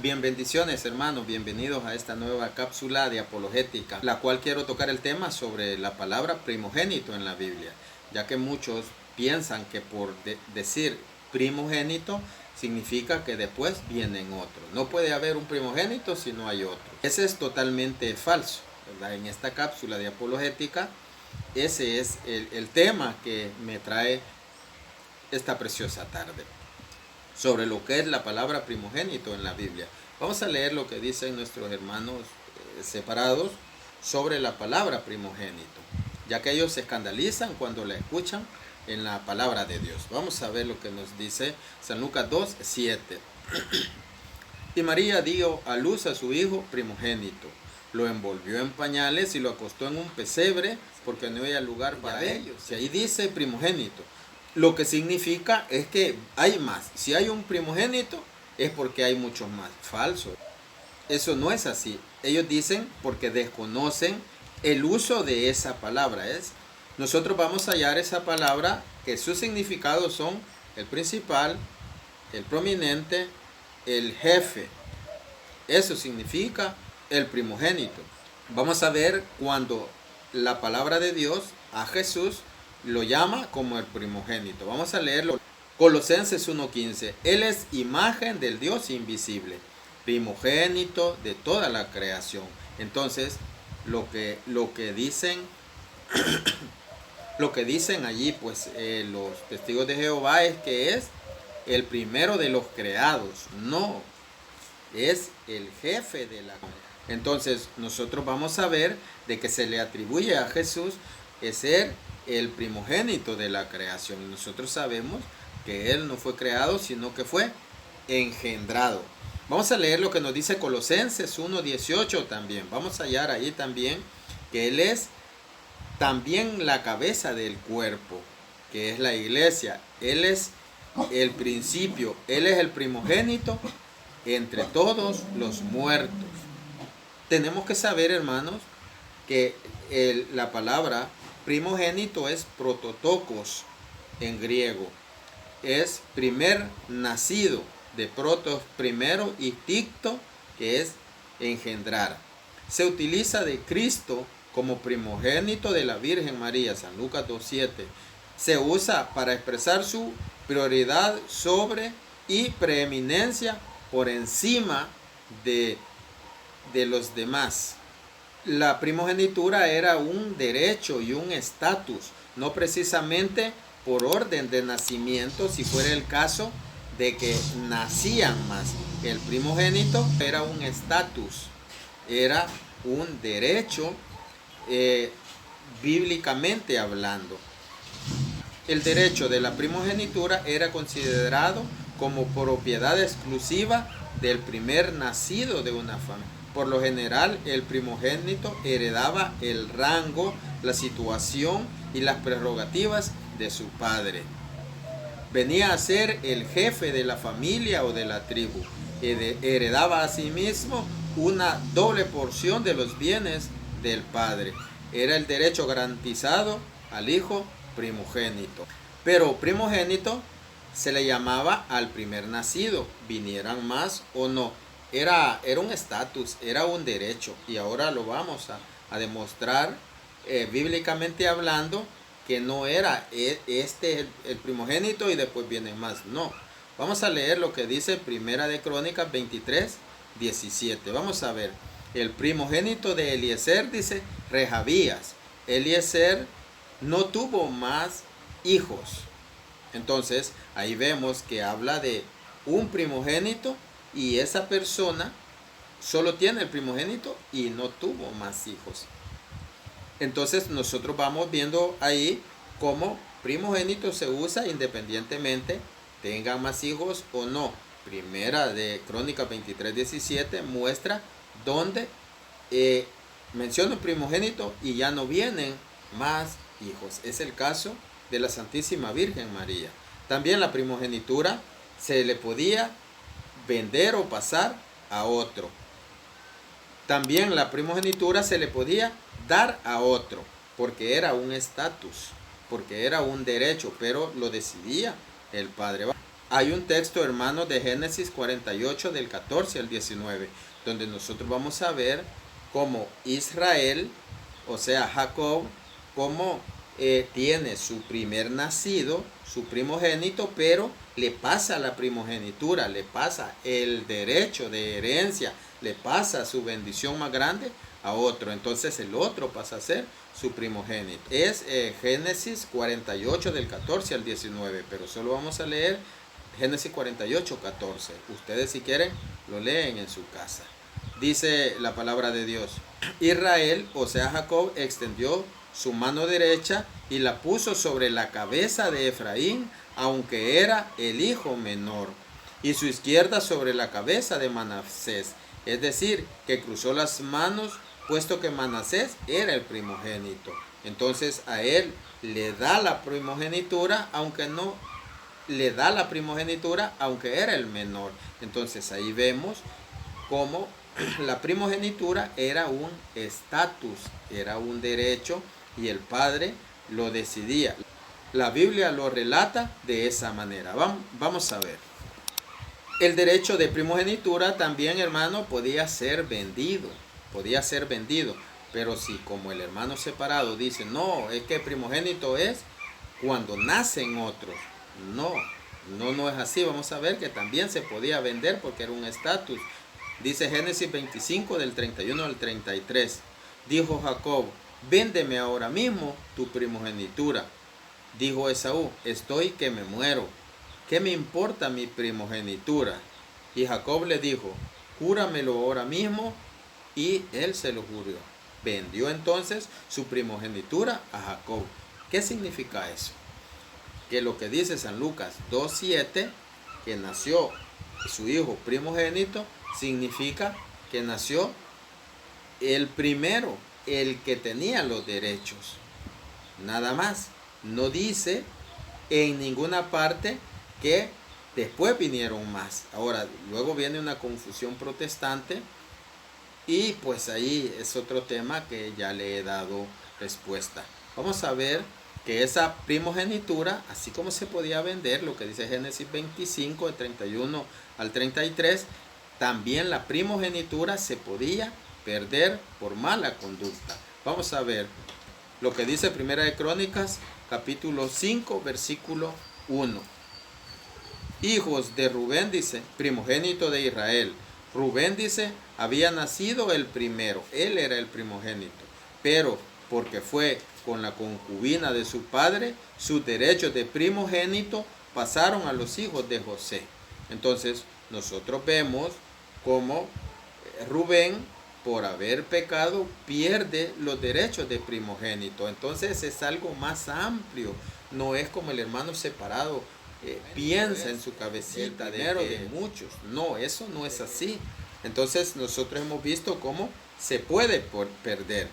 Bien, bendiciones hermanos, bienvenidos a esta nueva cápsula de apologética, la cual quiero tocar el tema sobre la palabra primogénito en la Biblia, ya que muchos piensan que por decir primogénito significa que después vienen otros. No puede haber un primogénito si no hay otro. Ese es totalmente falso, ¿verdad? En esta cápsula de apologética, ese es el tema que me trae esta preciosa tarde, sobre lo que es la palabra primogénito en la Biblia. Vamos a leer lo que dicen nuestros hermanos separados sobre la palabra primogénito, ya que ellos se escandalizan cuando la escuchan en la palabra de Dios. Vamos a ver lo que nos dice San Lucas 2:7. Y María dio a luz a su hijo primogénito, lo envolvió en pañales y lo acostó en un pesebre porque no había lugar para ellos. Y ahí dice primogénito. Lo que significa es que hay más. Si hay un primogénito es porque hay muchos más. Falso. Eso no es así. Ellos dicen porque desconocen el uso de esa palabra. Nosotros vamos a hallar esa palabra que sus significados son el principal, el prominente, el jefe. Eso significa el primogénito. Vamos a ver cuando la palabra de Dios a Jesús lo llama como el primogénito. Vamos a leerlo. Colosenses 1:15. Él es imagen del Dios invisible, primogénito de toda la creación. Entonces, lo que dicen lo que dicen allí, pues los testigos de Jehová, es que es el primero de los creados. No, es el jefe de la creación. Entonces, nosotros vamos a ver de que se le atribuye a Jesús es ser el primogénito de la creación. Y nosotros sabemos que Él no fue creado, sino que fue engendrado. Vamos a leer lo que nos dice Colosenses 1:18 también. Vamos a hallar ahí también que Él es también la cabeza del cuerpo, que es la iglesia. Él es el principio, Él es el primogénito entre todos los muertos. Tenemos que saber, hermanos, que la palabra primogénito es prototokos en griego. Es primer nacido, de protos primero y ticto, que es engendrar. Se utiliza de Cristo como primogénito de la Virgen María, San Lucas 2:7. Se usa para expresar su prioridad sobre y preeminencia por encima de los demás. La primogenitura era un derecho y un estatus, no precisamente por orden de nacimiento, si fuera el caso de que nacían más. El primogénito era un estatus, era un derecho bíblicamente hablando. El derecho de la primogenitura era considerado como propiedad exclusiva del primer nacido de una familia. Por lo general, el primogénito heredaba el rango, la situación y las prerrogativas de su padre. Venía a ser el jefe de la familia o de la tribu. Heredaba a sí mismo una doble porción de los bienes del padre. Era el derecho garantizado al hijo primogénito. Pero primogénito se le llamaba al primer nacido, vinieran más o no. Era un estatus, era un derecho, y ahora lo vamos a demostrar bíblicamente hablando que no era el primogénito y después vienen más. No, vamos a leer lo que dice Primera de Crónicas 23:17. Vamos a ver, el primogénito de Eliezer, dice Rehabías. Eliezer no tuvo más hijos. Entonces ahí vemos que habla de un primogénito y esa persona solo tiene el primogénito y no tuvo más hijos. Entonces nosotros vamos viendo ahí cómo primogénito se usa independientemente tengan más hijos o no. Primera de Crónicas 23:17 muestra donde menciona el primogénito y ya no vienen más hijos. Es el caso de la Santísima Virgen María. También la primogenitura se le podía vender o pasar a otro. También la primogenitura se le podía dar a otro, porque era un estatus, porque era un derecho, pero lo decidía el padre. Hay un texto, hermanos, de Génesis 48 del 14 al 19, donde nosotros vamos a ver cómo Israel, o sea Jacob, cómo tiene su primer nacido, su primogénito, pero le pasa la primogenitura, le pasa el derecho de herencia, le pasa su bendición más grande a otro. Entonces el otro pasa a ser su primogénito. Es Génesis 48 del 14 al 19, pero solo vamos a leer Génesis 48, 14. Ustedes si quieren lo leen en su casa. Dice la palabra de Dios: Israel, o sea Jacob, extendió su mano derecha y la puso sobre la cabeza de Efraín, aunque era el hijo menor, y su izquierda sobre la cabeza de Manasés. Es decir, que cruzó las manos, puesto que Manasés era el primogénito. Entonces a él le da la primogenitura, aunque no le da la primogenitura, aunque era el menor. Entonces ahí vemos cómo la primogenitura era un estatus, era un derecho, y el padre lo decidía. La Biblia lo relata de esa manera. Vamos a ver. El derecho de primogenitura también, hermano, podía ser vendido. Podía ser vendido. Pero si como el hermano separado dice, no, es que primogénito es cuando nacen otros. No es así. Vamos a ver que también se podía vender porque era un estatus. Dice Génesis 25 del 31 al 33. Dijo Jacob: véndeme ahora mismo tu primogenitura. Dijo Esaú: estoy que me muero. ¿Qué me importa mi primogenitura? Y Jacob le dijo: júramelo ahora mismo. Y él se lo juró. Vendió entonces su primogenitura a Jacob. ¿Qué significa eso? Que lo que dice San Lucas 2:7, que nació su hijo primogénito, significa que nació el primero, el que tenía los derechos. Nada más. No dice en ninguna parte que después vinieron más. Ahora, luego viene una confusión protestante, y pues ahí es otro tema que ya le he dado respuesta. Vamos a ver que esa primogenitura, así como se podía vender, lo que dice Génesis 25, de 31 al 33, también la primogenitura se podía perder por mala conducta. Vamos a ver lo que dice Primera de Crónicas, capítulo 5, versículo 1. Hijos de Rubén, dice, primogénito de Israel. Rubén, dice, había nacido el primero, él era el primogénito, pero porque fue con la concubina de su padre, sus derechos de primogénito pasaron a los hijos de José. Entonces nosotros vemos cómo Rubén, por haber pecado, pierde los derechos de primogénito. Entonces es algo más amplio, no es como el hermano separado piensa en su cabecita de muchos. No, eso no es así. Entonces nosotros hemos visto cómo se puede perder.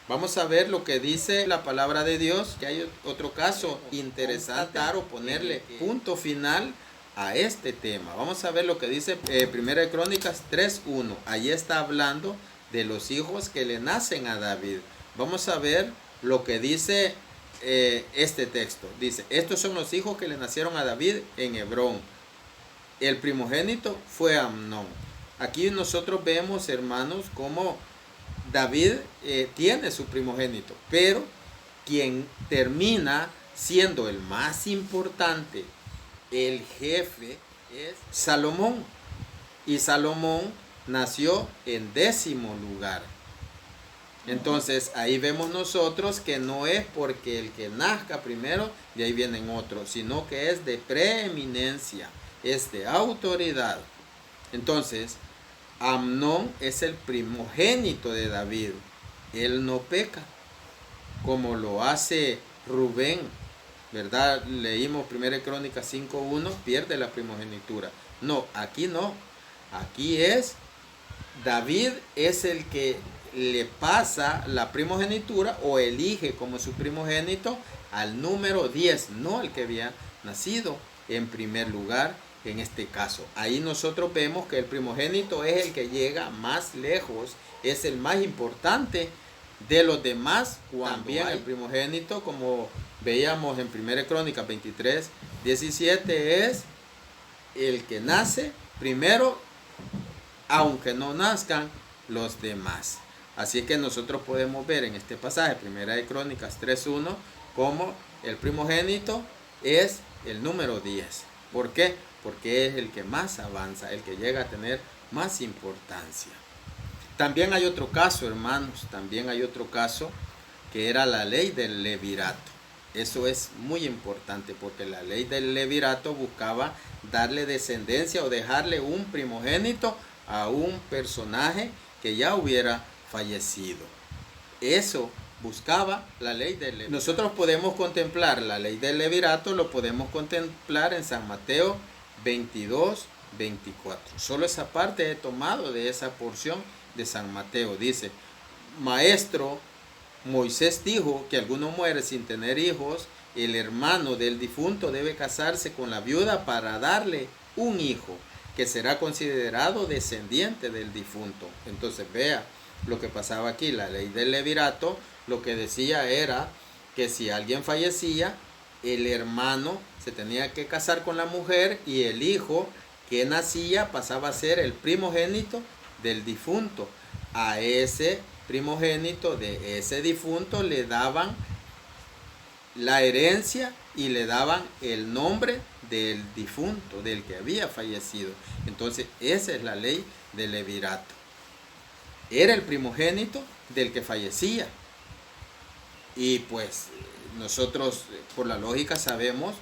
Vamos a ver lo que dice la palabra de Dios, que hay otro caso interesante o ponerle punto final a este tema. Vamos a ver lo que dice Primera de Crónicas 3:1. Allí está hablando de los hijos que le nacen a David. Vamos a ver lo que dice este texto. Dice: estos son los hijos que le nacieron a David en Hebrón. El primogénito fue Amnón. Aquí nosotros vemos, hermanos, cómo David tiene su primogénito, pero quien termina siendo el más importante, el jefe, es Salomón. Y Salomón nació en 10º lugar. Entonces ahí vemos nosotros que no es porque el que nazca primero, de ahí vienen otros, sino que es de preeminencia, es de autoridad. Entonces Amnón es el primogénito de David. Él no peca, como lo hace Rubén, ¿verdad? Leímos 1 Crónicas 5:1, pierde la primogenitura. No, aquí no. Aquí es David, es el que le pasa la primogenitura o elige como su primogénito al número 10, no el que había nacido en primer lugar. En este caso, ahí nosotros vemos que el primogénito es el que llega más lejos, es el más importante de los demás. También el primogénito, como veíamos en 1 Crónicas 23:17, es el que nace primero, aunque no nazcan los demás. Así que nosotros podemos ver en este pasaje, Primera de Crónicas 3:1, como el primogénito es el número 10. ¿Por qué? Porque es el que más avanza, el que llega a tener más importancia. También hay otro caso, hermanos, también hay otro caso que era la ley del levirato. Eso es muy importante porque la ley del levirato buscaba darle descendencia o dejarle un primogénito a un personaje que ya hubiera fallecido. Eso buscaba la ley del levirato. Nosotros podemos contemplar la ley del levirato, lo podemos contemplar en San Mateo 22:24. Solo esa parte he tomado de esa porción de San Mateo. Dice: Maestro, Moisés dijo que alguno muere sin tener hijos, el hermano del difunto debe casarse con la viuda para darle un hijo, que será considerado descendiente del difunto. Entonces vea lo que pasaba aquí. La ley del levirato lo que decía era que si alguien fallecía, el hermano se tenía que casar con la mujer y el hijo que nacía pasaba a ser el primogénito del difunto. A ese primogénito de ese difunto le daban la herencia y le daban el nombre del difunto, del que había fallecido. Entonces esa es la ley del levirato. Era el primogénito del que fallecía. Y pues nosotros por la lógica sabemos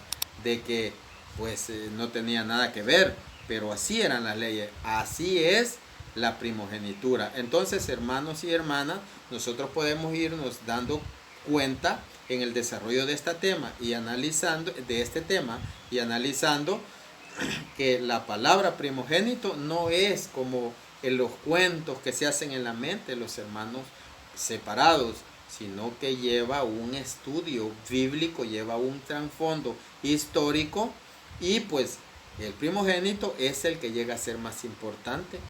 de que pues no tenía nada que ver, pero así eran las leyes, así es la primogenitura. Entonces, hermanos y hermanas, nosotros podemos irnos dando cuenta en el desarrollo de este tema y analizando que la palabra primogénito no es como en los cuentos que se hacen en la mente de los hermanos separados, sino que lleva un estudio bíblico, lleva un trasfondo histórico, y pues el primogénito es el que llega a ser más importante.